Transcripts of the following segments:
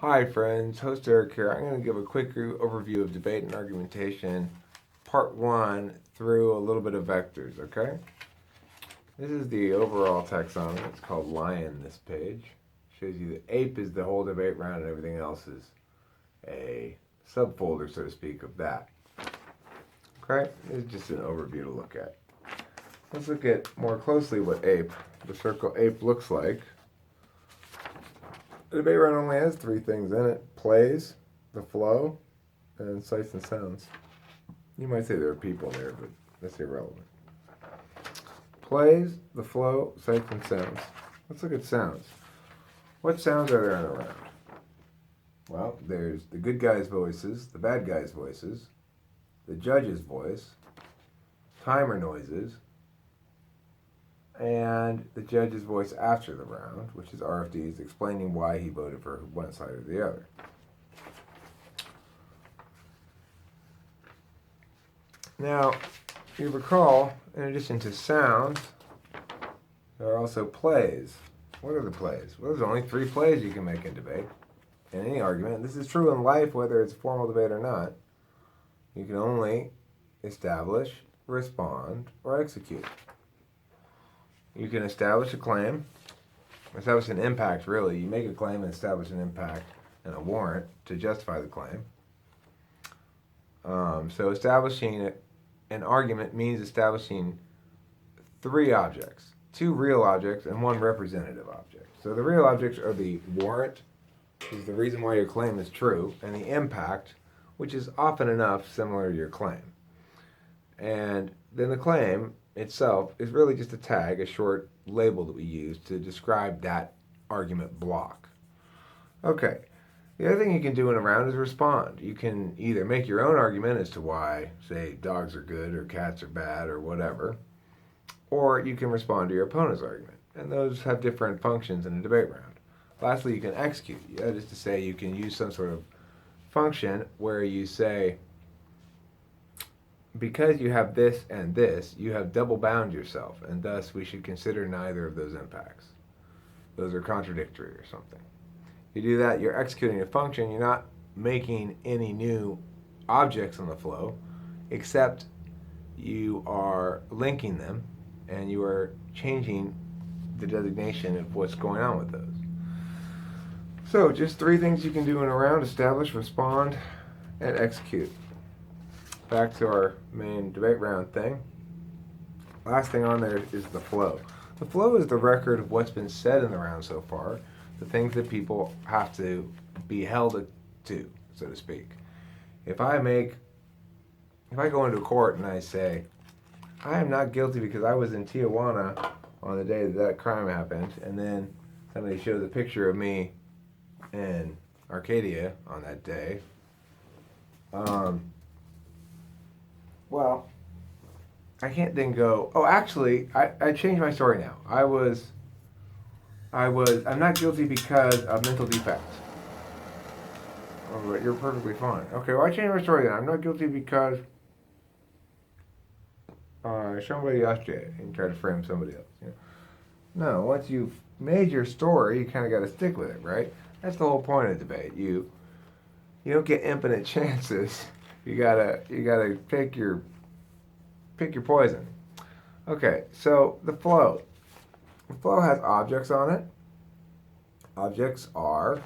Hi friends, host Eric here. I'm going to give a quick overview of debate and argumentation, part 1 through a little bit of vectors, okay? This is the overall taxonomy. It's called lion, this page. Shows you that ape is the whole debate round and everything else is a subfolder, so to speak, of that. Okay? This is just an overview to look at. Let's look at more closely what ape, the circle ape, looks like. The debate round only has 3 things in it: plays, the flow, and sights and sounds. You might say there are people there, but that's irrelevant. Plays, the flow, sights and sounds. Let's look at sounds. What sounds are there in a round? Well, there's the good guy's voices, the bad guy's voices, the judge's voice, timer noises, and the judge's voice after the round, which is RFDs, explaining why he voted for one side or the other. Now, you recall, in addition to sounds, there are also plays. What are the plays? Well, there's only 3 plays you can make in debate, in any argument. This is true in life, whether it's a formal debate or not. You can only establish, respond, or execute. You can establish a claim, establish an impact, really. You make a claim and establish an impact and a warrant to justify the claim. So establishing an argument means establishing 3 objects, 2 real objects and 1 representative object. So the real objects are the warrant, which is the reason why your claim is true, and the impact, which is often enough similar to your claim. And then the claim itself is really just a tag, a short label that we use to describe that argument block. Okay, the other thing you can do in a round is respond. You can either make your own argument as to why, say, dogs are good or cats are bad or whatever, or you can respond to your opponent's argument. And those have different functions in a debate round. Lastly, you can execute. That is to say, you can use some sort of function where you say, because you have this and this, you have double bound yourself, and thus we should consider neither of those impacts. Those are contradictory or something. You do that, you're executing a function, you're not making any new objects on the flow, except you are linking them, and you are changing the designation of what's going on with those. So, just 3 things you can do in a round: establish, respond, and execute. Back to our main debate round thing. Last thing on there is the flow. The flow is the record of what's been said in the round so far, the things that people have to be held to, so to speak. If I go into a court and I say, I am not guilty because I was in Tijuana on the day that crime happened, and then somebody shows a picture of me in Arcadia on that day, well, I can't then go, oh, actually, I changed my story now. I'm not guilty because of mental defect. Oh, but you're perfectly fine. Okay, well, I changed my story then. I'm not guilty because somebody else did and tried to frame somebody else. You know? No, once you've made your story, you kind of got to stick with it, right? That's the whole point of debate. You don't get infinite chances. You gotta pick your poison. Okay, so the flow. The flow has objects on it. Objects are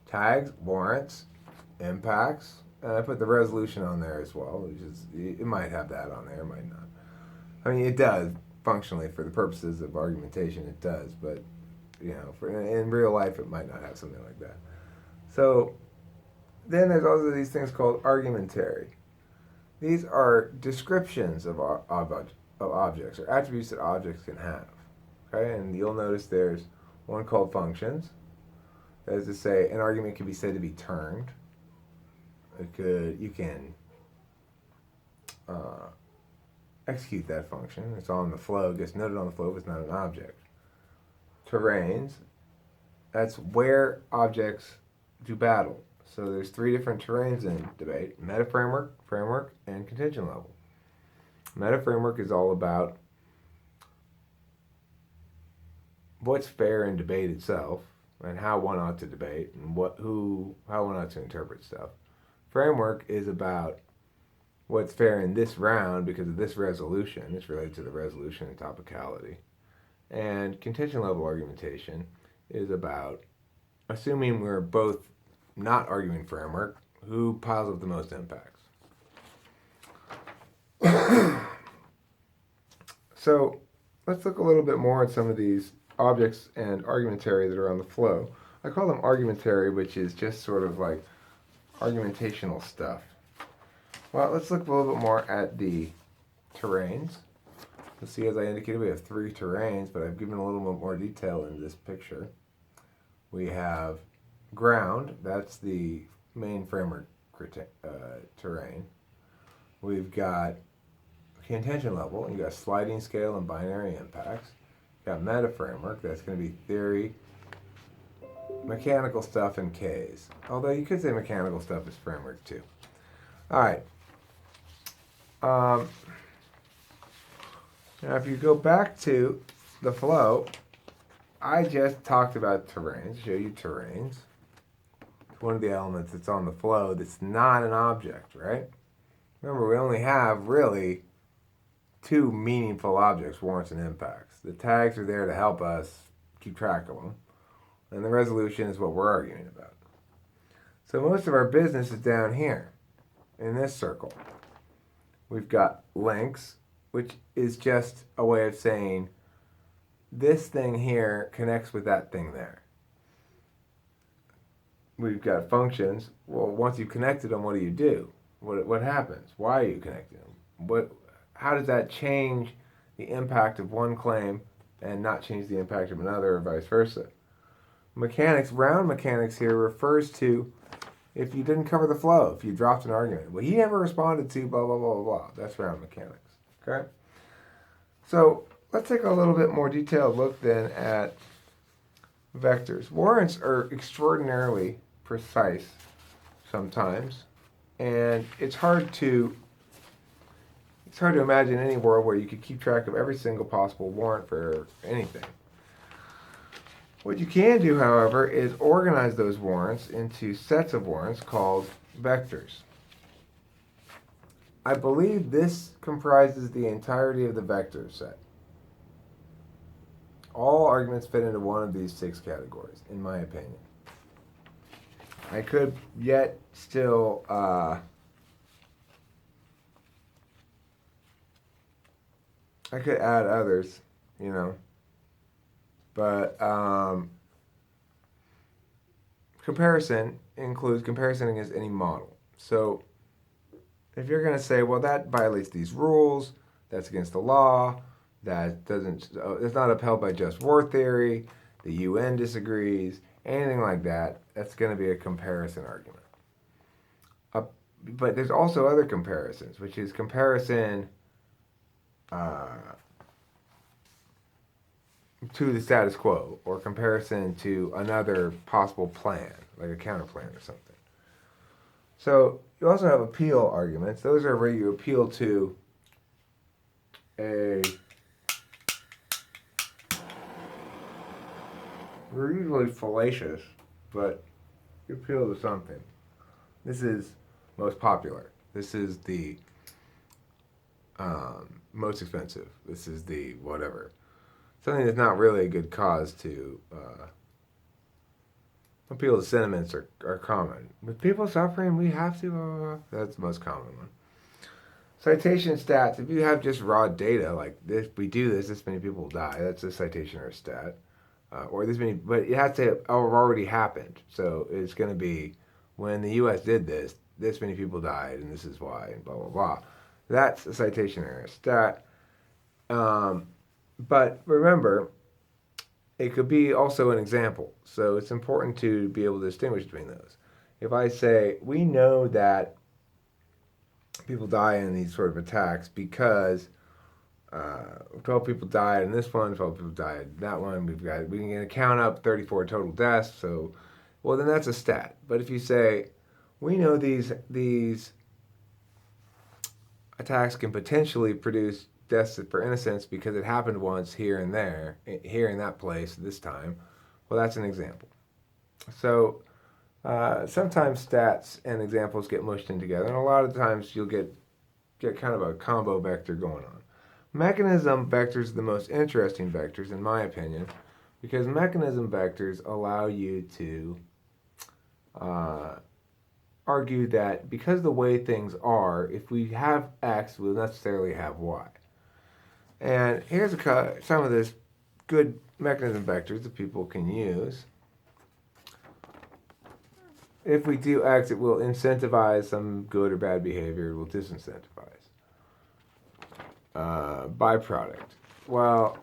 tags, warrants, impacts, and I put the resolution on there as well, which is, it might have that on there, it might not. I mean, it does functionally for the purposes of argumentation, it does, but in real life, it might not have something like that. So then there's also these things called argumentary. These are descriptions of objects, or attributes that objects can have. Okay, and you'll notice there's one called functions. That is to say, an argument can be said to be turned. You can execute that function. It's on the flow. It gets noted on the flow if it's not an object. Terrains. That's where objects do battle. So there's 3 different terrains in debate: meta framework, framework, and contention level. Meta framework is all about what's fair in debate itself. and how one ought to debate and how one ought to interpret stuff. Framework is about what's fair in this round because of this resolution. It's related to the resolution and topicality. And contention level argumentation is about assuming we're both not arguing framework, who piles up the most impacts. So let's look a little bit more at some of these objects and argumentary that are on the flow. I call them argumentary, which is just sort of like argumentational stuff. Well, let's look a little bit more at the terrains. You'll see, as I indicated, we have 3 terrains, but I've given a little bit more detail in this picture. We have ground, that's the main framework terrain. We've got contention level, and you got sliding scale and binary impacts. You got meta framework, that's going to be theory, mechanical stuff, and Ks. Although you could say mechanical stuff is framework too. All right. Now, if you go back to the flow, I just talked about terrains, show you terrains. It's one of the elements that's on the flow that's not an object, right? Remember, we only have really 2 meaningful objects, warrants and impacts. The tags are there to help us keep track of them, and the resolution is what we're arguing about. So most of our business is down here in this circle. We've got links, which is just a way of saying this thing here connects with that thing there. We've got functions. Well, once you've connected them, what do you do? What happens? Why are you connecting them? How does that change the impact of one claim and not change the impact of another, or vice versa? Mechanics, round mechanics here refers to if you didn't cover the flow, if you dropped an argument. Well, he never responded to blah, blah, blah, blah, blah. That's round mechanics. Okay? So let's take a little bit more detailed look then at vectors. Warrants are extraordinarily precise sometimes, and it's hard to imagine any world where you could keep track of every single possible warrant for anything. What you can do, however, is organize those warrants into sets of warrants called vectors. I believe this comprises the entirety of the vector set. All arguments fit into one of these 6 categories, in my opinion. I could yet still I could add others, but comparison includes comparison against any model. So if you're going to say, well, that violates these rules, that's against the law, it's not upheld by just war theory, the UN disagrees, anything like that, that's going to be a comparison argument. But there's also other comparisons, which is comparison to the status quo, or comparison to another possible plan, like a counterplan or something. So you also have appeal arguments. Those are where you appeal to they're usually fallacious, but you appeal to something. This is most popular. This is the most expensive. This is the whatever. Something that's not really a good cause to appeal to sentiments are common. With people suffering, we have to, that's the most common one. Citation stats, if you have just raw data, like this, we do this many people will die, that's a citation or a stat. Or this many, but it has to have already happened. So it's going to be, when the U.S. did this many people died, and this is why, and blah, blah, blah. That's a citation or a stat. But remember, it could be also an example. So it's important to be able to distinguish between those. If I say, we know that people die in these sort of attacks because 12 people died in this one, 12 people died in that one, we can count up 34 total deaths, so, well, then that's a stat. But if you say, we know these attacks can potentially produce deaths for innocents because it happened once here and there, here in that place, this time, well, that's an example. So sometimes stats and examples get mushed in together, and a lot of times you'll get kind of a combo vector going on. Mechanism vectors are the most interesting vectors, in my opinion, because mechanism vectors allow you to argue that because the way things are, if we have X, we'll necessarily have Y. And here's some of this good mechanism vectors that people can use. If we do X, it will incentivize some good or bad behavior. It will disincentivize. Byproduct. Well,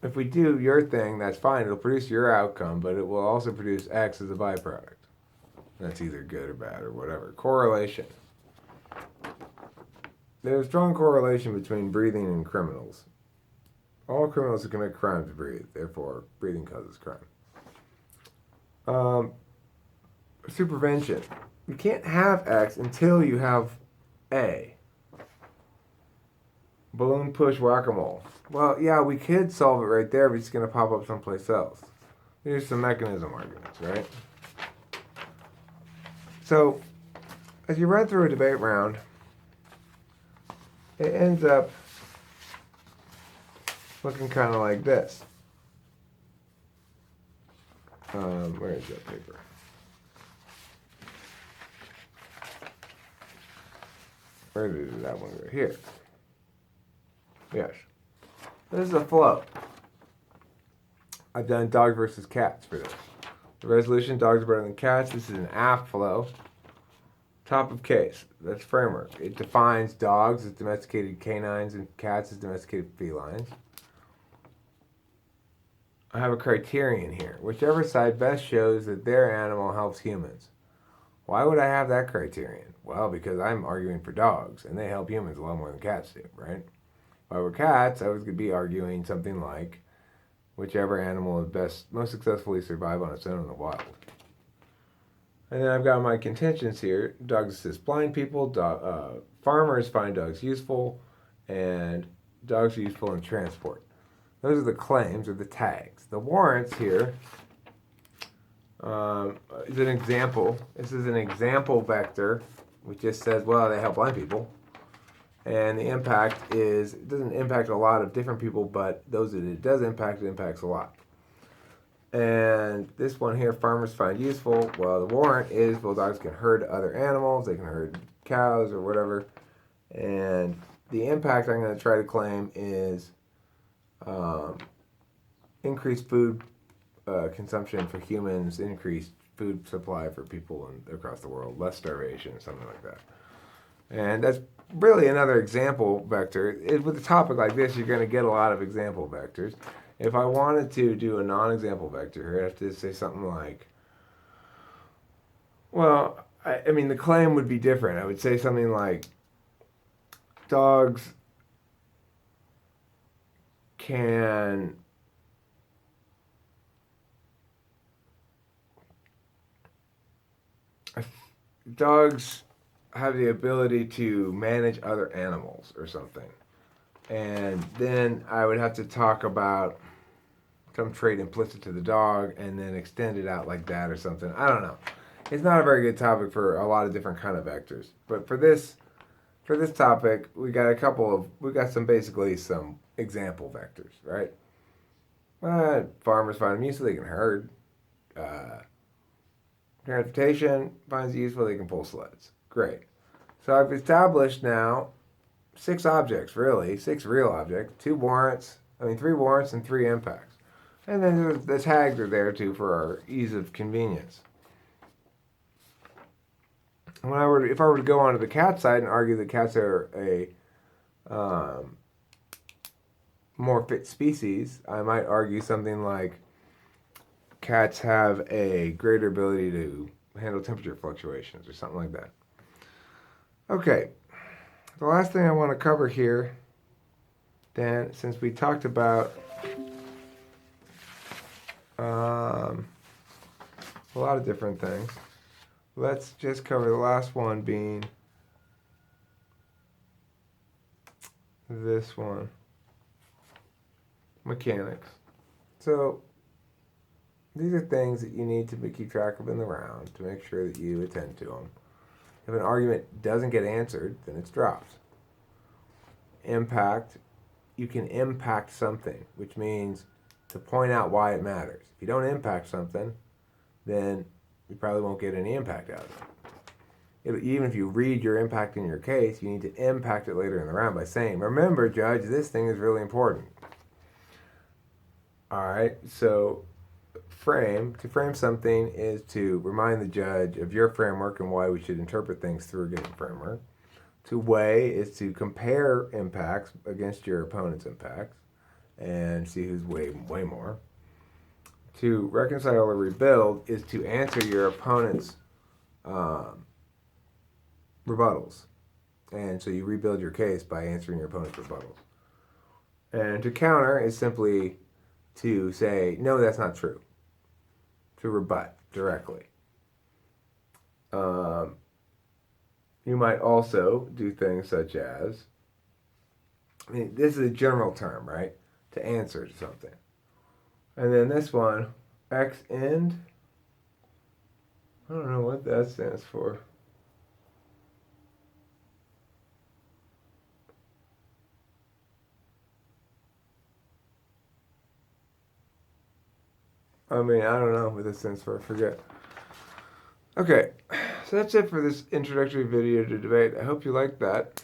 if we do your thing, that's fine. It'll produce your outcome, but it will also produce X as a byproduct. That's either good or bad or whatever. Correlation. There's a strong correlation between breathing and criminals. All criminals who commit crimes breathe. Therefore, breathing causes crime. Supervention. You can't have X until you have A. Balloon push whack-a-mole. Well, yeah, we could solve it right there, but it's going to pop up someplace else. Here's some mechanism arguments, right? So, as you run through a debate round, it ends up looking kind of like this. Where is that paper? Where did that one go? Here. Yes. This is a flow. I've done dogs versus cats for this. The resolution, dogs are better than cats. This is an aft flow. Top of case. That's framework. It defines dogs as domesticated canines and cats as domesticated felines. I have a criterion here. Whichever side best shows that their animal helps humans. Why would I have that criterion? Well, because I'm arguing for dogs, and they help humans a lot more than cats do, right? If I were cats, I was going to be arguing something like whichever animal would most successfully survive on its own in the wild. And then I've got my contentions here. Dogs assist blind people. Farmers find dogs useful. And dogs are useful in transport. Those are the claims or the tags. The warrants here is an example. This is an example vector, which just says, well, they help blind people. And the impact is, it doesn't impact a lot of different people, but those that it does impact, it impacts a lot. And this one here, farmers find useful. Well, the warrant is, well, dogs can herd other animals. They can herd cows or whatever. And the impact I'm going to try to claim is increased food consumption for humans, increased food supply for people across the world, less starvation, something like that. And that's really another example vector. With a topic like this, you're going to get a lot of example vectors. If I wanted to do a non-example vector here, I'd have to say something like, well, I mean, the claim would be different. I would say something like, dogs can dogs have the ability to manage other animals or something. And then I would have to talk about some trait implicit to the dog and then extend it out like that or something. I don't know. It's not a very good topic for a lot of different kind of vectors. But for this topic, we got basically some example vectors, right? Farmers find them useful, they can herd. Transportation finds it useful, they can pull sleds. Great. So I've established now 6 objects, really, 6 real objects, 3 warrants and 3 impacts. And then the tags are there too for our ease of convenience. If I were to go onto the cat side and argue that cats are a more fit species, I might argue something like cats have a greater ability to handle temperature fluctuations or something like that. Okay, the last thing I want to cover here, then, since we talked about a lot of different things, let's just cover the last one being this one, mechanics. So These are things that you need to keep track of in the round to make sure that you attend to them. If an argument doesn't get answered, then it's dropped. Impact, you can impact something, which means to point out why it matters. If you don't impact something, then you probably won't get any impact out of it. Even if you read your impact in your case, you need to impact it later in the round by saying, remember, Judge, this thing is really important. All right, so to frame something is to remind the judge of your framework and why we should interpret things through a given framework. To weigh is to compare impacts against your opponent's impacts and see who's way more. To reconcile or rebuild is to answer your opponent's rebuttals. And so you rebuild your case by answering your opponent's rebuttals. And to counter is simply to say, no, that's not true. To rebut directly. You might also do things such as, this is a general term, right? To answer to something. And then this one, ex end. I don't know what that stands for. I don't know what this stands for. I forget. Okay, so that's it for this introductory video to debate. I hope you liked that.